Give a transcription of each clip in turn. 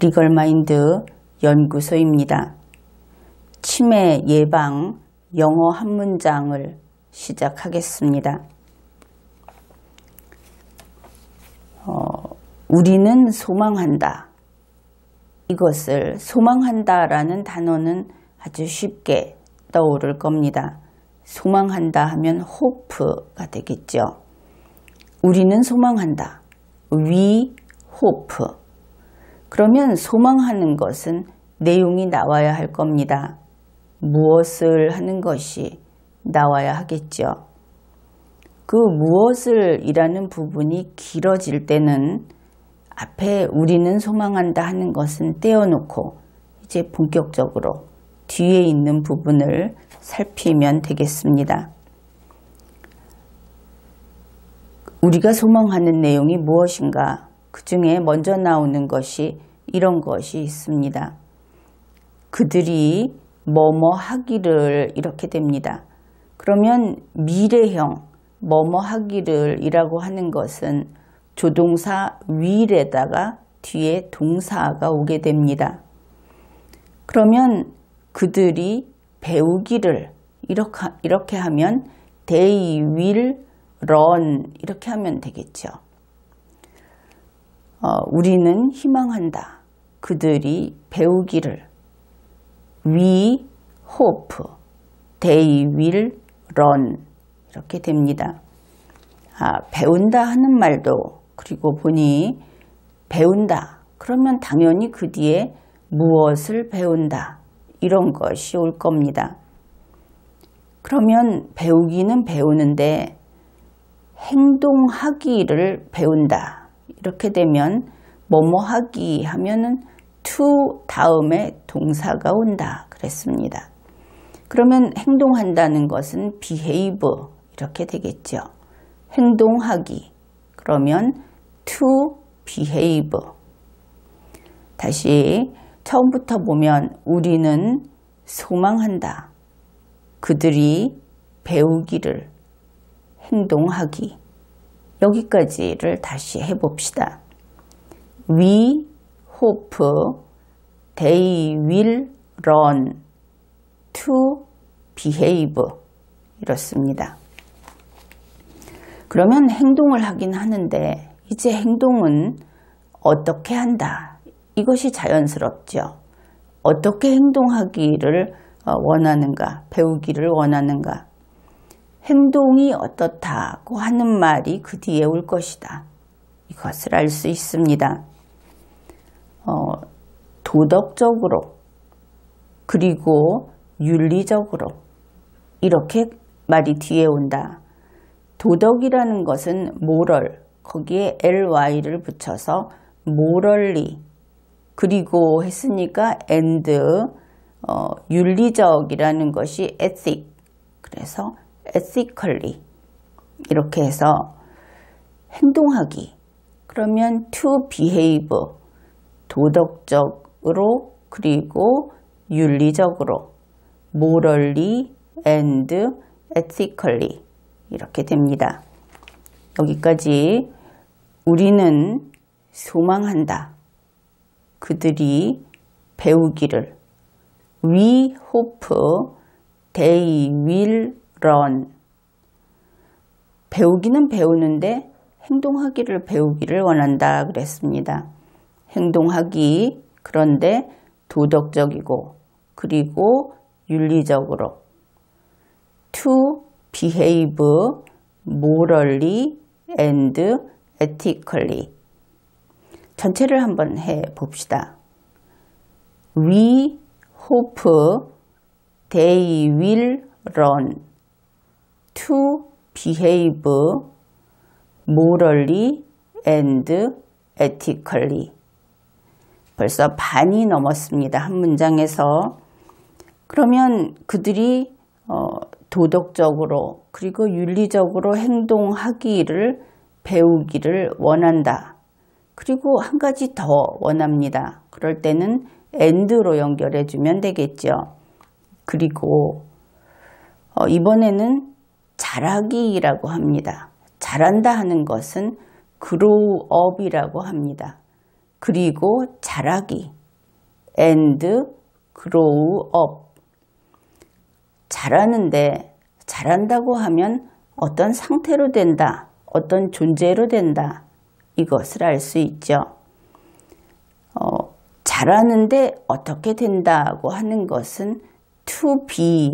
리걸마인드 연구소입니다. 치매 예방 영어 한 문장을 시작하겠습니다. 우리는 소망한다. 이것을 소망한다라는 단어는 아주 쉽게 떠오를 겁니다. 소망한다 하면 hope가 되겠죠. 우리는 소망한다. We hope. 그러면 소망하는 것은 내용이 나와야 할 겁니다. 무엇을 하는 것이 나와야 하겠죠. 그 무엇을 이라는 부분이 길어질 때는 앞에 우리는 소망한다 하는 것은 떼어놓고 이제 본격적으로 뒤에 있는 부분을 살피면 되겠습니다. 우리가 소망하는 내용이 무엇인가? 그 중에 먼저 나오는 것이 이런 것이 있습니다. 그들이 뭐뭐 하기를 이렇게 됩니다. 그러면 미래형 뭐뭐 하기를 이라고 하는 것은 조동사 will에다가 뒤에 동사가 오게 됩니다. 그러면 그들이 배우기를 이렇게 하면 they will learn 이렇게 하면 되겠죠. 우리는 희망한다. 그들이 배우기를 we hope they will learn 이렇게 됩니다. 배운다 하는 말도 그리고 보니 배운다. 그러면 당연히 그 뒤에 무엇을 배운다. 이런 것이 올 겁니다. 그러면 배우기는 배우는데 행동하기를 배운다. 이렇게 되면 뭐뭐 하기 하면은 to 다음에 동사가 온다 그랬습니다. 그러면 행동한다는 것은 behave 이렇게 되겠죠. 행동하기 그러면 to behave. 다시 처음부터 보면 우리는 소망한다. 그들이 배우기를 행동하기 여기까지를 다시 해봅시다. We hope they will learn to behave 이렇습니다. 그러면 행동을 하긴 하는데 이제 행동은 어떻게 한다. 이것이 자연스럽죠. 어떻게 행동하기를 원하는가, 배우기를 원하는가. 행동이 어떻다고 하는 말이 그 뒤에 올 것이다. 이것을 알 수 있습니다. 도덕적으로 그리고 윤리적으로 이렇게 말이 뒤에 온다. 도덕이라는 것은 moral, 거기에 ly를 붙여서 morally 그리고 했으니까 and 윤리적이라는 것이 ethic 그래서 ethically 이렇게 해서 행동하기 그러면 to behave 도덕적으로 그리고 윤리적으로 morally and ethically 이렇게 됩니다. 여기까지 우리는 소망한다. 그들이 배우기를 we hope they will learn. 배우기는 배우는데 행동하기를 배우기를 원한다 그랬습니다. 행동하기 그런데 도덕적이고 그리고 윤리적으로 to behave morally and ethically 전체를 한번 해봅시다. We hope they will learn to behave morally and ethically. 벌써 반이 넘었습니다. 한 문장에서. 그러면 그들이 도덕적으로 그리고 윤리적으로 행동하기를 배우기를 원한다. 그리고 한 가지 더 원합니다. 그럴 때는 and로 연결해 주면 되겠죠. 그리고 이번에는 잘하기라고 합니다. 잘한다 하는 것은 grow up이라고 합니다. 그리고 자라기 and grow up. 자라는데 자란다고 하면 어떤 상태로 된다, 어떤 존재로 된다, 이것을 알 수 있죠. 자라는데 어떻게 된다고 하는 것은 to be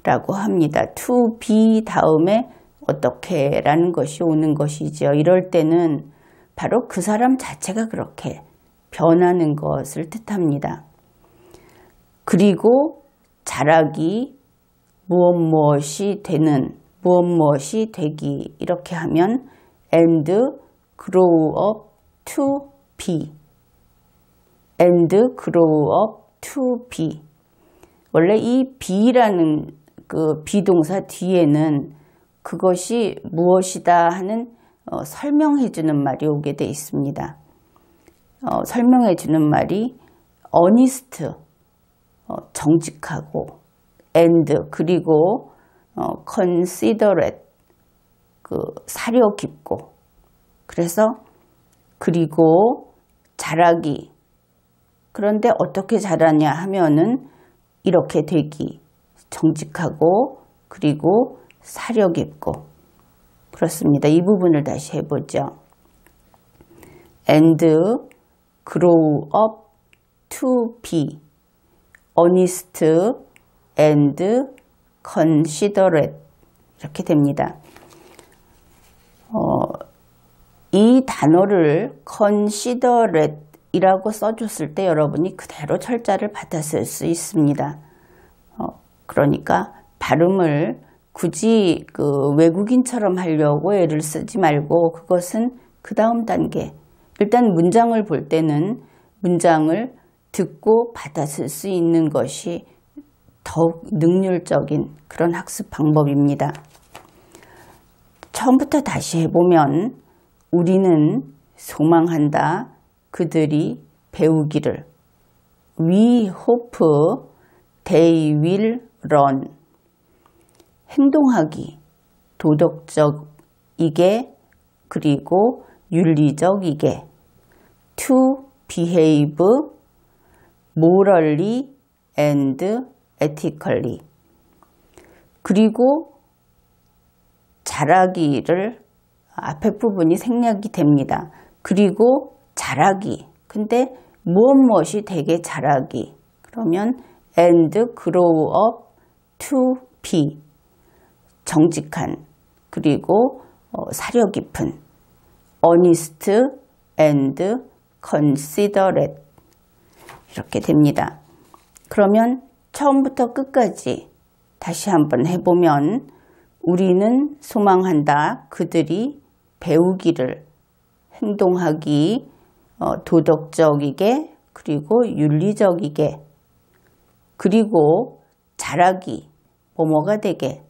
라고 합니다. to be 다음에 어떻게 라는 것이 오는 것이죠. 이럴 때는 바로 그 사람 자체가 그렇게 변하는 것을 뜻합니다. 그리고 자라기, 무엇이 되는, 무엇이 되기, 이렇게 하면 and grow up to be, and grow up to be. 원래 이 be라는 그 비동사 뒤에는 그것이 무엇이다 하는 설명해주는 말이 오게 돼 있습니다. 설명해주는 말이 honest, 정직하고, and 그리고 considerate, 그 사려 깊고, 그래서 그리고 자라기. 그런데 어떻게 자라냐 하면은 이렇게 되기, 정직하고 그리고 사려 깊고, 그렇습니다. 이 부분을 다시 해보죠. and grow up to be honest and considerate, 이렇게 됩니다. 이 단어를 considerate 이라고 써줬을 때 여러분이 그대로 철자를 받았을 수 있습니다. 그러니까 발음을 굳이 그 외국인처럼 하려고 애를 쓰지 말고 그것은 그 다음 단계. 일단 문장을 볼 때는 문장을 듣고 받아쓸 수 있는 것이 더욱 능률적인 그런 학습 방법입니다. 처음부터 다시 해보면 우리는 소망한다. 그들이 배우기를. We hope they will learn. 행동하기, 도덕적이게 그리고 윤리적이게. To behave morally and ethically. 그리고 자라기를 앞에 부분이 생략이 됩니다. 그리고 자라기. 근데 무엇이 되게 자라기. 그러면 and grow up to be. 정직한 그리고 사려 깊은. honest and considerate. 이렇게 됩니다. 그러면 처음부터 끝까지 다시 한번 해보면 우리는 소망한다. 그들이 배우기를, 행동하기, 도덕적이게 그리고 윤리적이게, 그리고 자라기, 뭐뭐가 되게,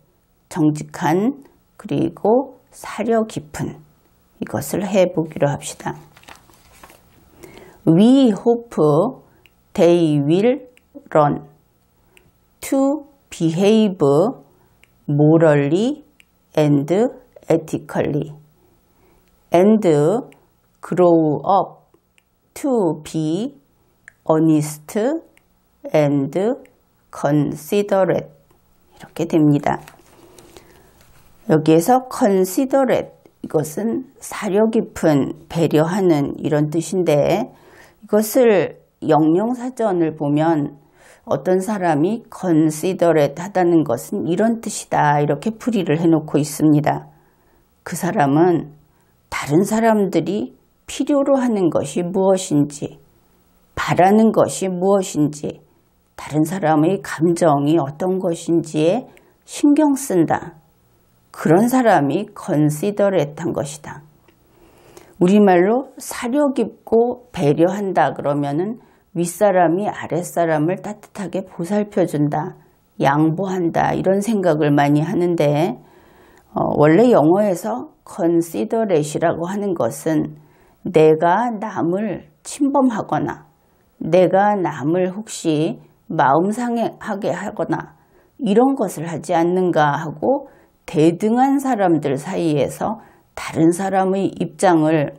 정직한 그리고 사려 깊은, 이것을 해보기로 합시다. We hope they will learn to behave morally and ethically and grow up to be honest and considerate. 이렇게 됩니다. 여기에서 considerate, 이것은 사려 깊은, 배려하는 이런 뜻인데 이것을 영영사전을 보면 어떤 사람이 considerate 하다는 것은 이런 뜻이다, 이렇게 풀이를 해놓고 있습니다. 그 사람은 다른 사람들이 필요로 하는 것이 무엇인지, 바라는 것이 무엇인지, 다른 사람의 감정이 어떤 것인지에 신경 쓴다. 그런 사람이 considerate한 것이다. 우리말로 사려 깊고 배려한다 그러면은 윗사람이 아랫사람을 따뜻하게 보살펴준다, 양보한다, 이런 생각을 많이 하는데 원래 영어에서 considerate이라고 하는 것은 내가 남을 침범하거나 내가 남을 혹시 마음 상하게 하거나 이런 것을 하지 않는가 하고 대등한 사람들 사이에서 다른 사람의 입장을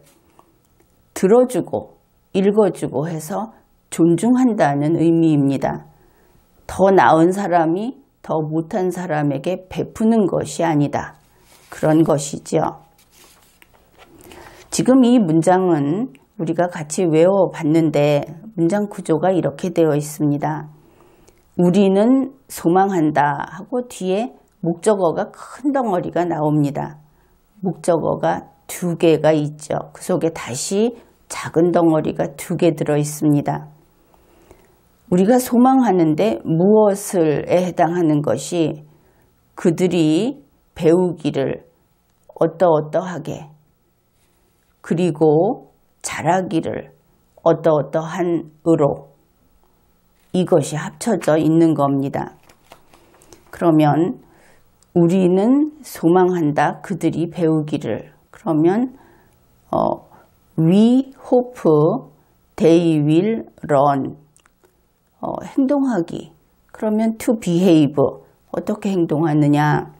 들어주고 읽어주고 해서 존중한다는 의미입니다. 더 나은 사람이 더 못한 사람에게 베푸는 것이 아니다. 그런 것이죠. 지금 이 문장은 우리가 같이 외워봤는데 문장 구조가 이렇게 되어 있습니다. 우리는 소망한다 하고 뒤에 목적어가 큰 덩어리가 나옵니다. 목적어가 2개가 있죠. 그 속에 다시 작은 덩어리가 2개 들어 있습니다. 우리가 소망하는데 무엇을에 해당하는 것이 그들이 배우기를 어떠어떠하게 그리고 잘하기를 어떠어떠한으로 이것이 합쳐져 있는 겁니다. 그러면 우리는 소망한다 그들이 배우기를 그러면 we hope they will learn 행동하기 그러면 to behave 어떻게 행동하느냐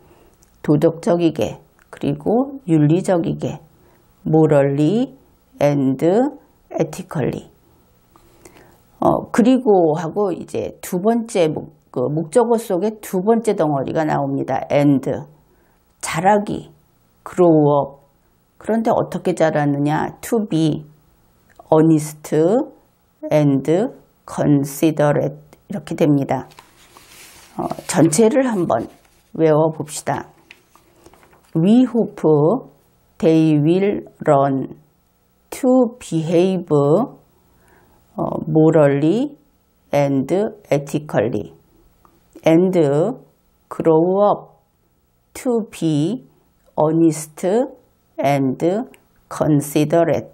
도덕적이게 그리고 윤리적이게 morally and ethically 그리고 하고 이제 두 번째 목적어 속에 2번째 덩어리가 나옵니다. and 잘하기 grow up 그런데 어떻게 잘하느냐 to be honest and considerate 이렇게 됩니다. 전체를 한번 외워봅시다. We hope they will learn to behave morally and ethically and grow up to be honest and considerate.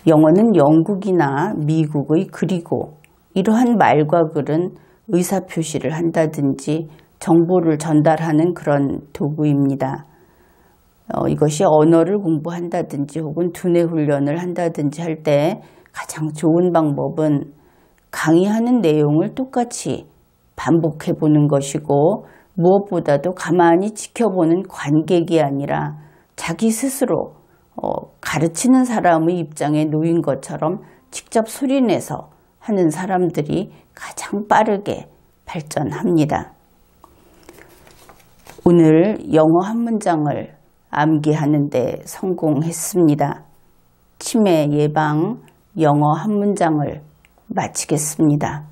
영어는 영국이나 미국의 그리고 이러한 말과 글은 의사표시를 한다든지 정보를 전달하는 그런 도구입니다. 이것이 언어를 공부한다든지 혹은 두뇌 훈련을 한다든지 할 때 가장 좋은 방법은 강의하는 내용을 똑같이 반복해 보는 것이고 무엇보다도 가만히 지켜보는 관객이 아니라 자기 스스로 가르치는 사람의 입장에 놓인 것처럼 직접 소리내서 하는 사람들이 가장 빠르게 발전합니다. 오늘 영어 한 문장을 암기하는 데 성공했습니다. 치매 예방 영어 한 문장을 마치겠습니다.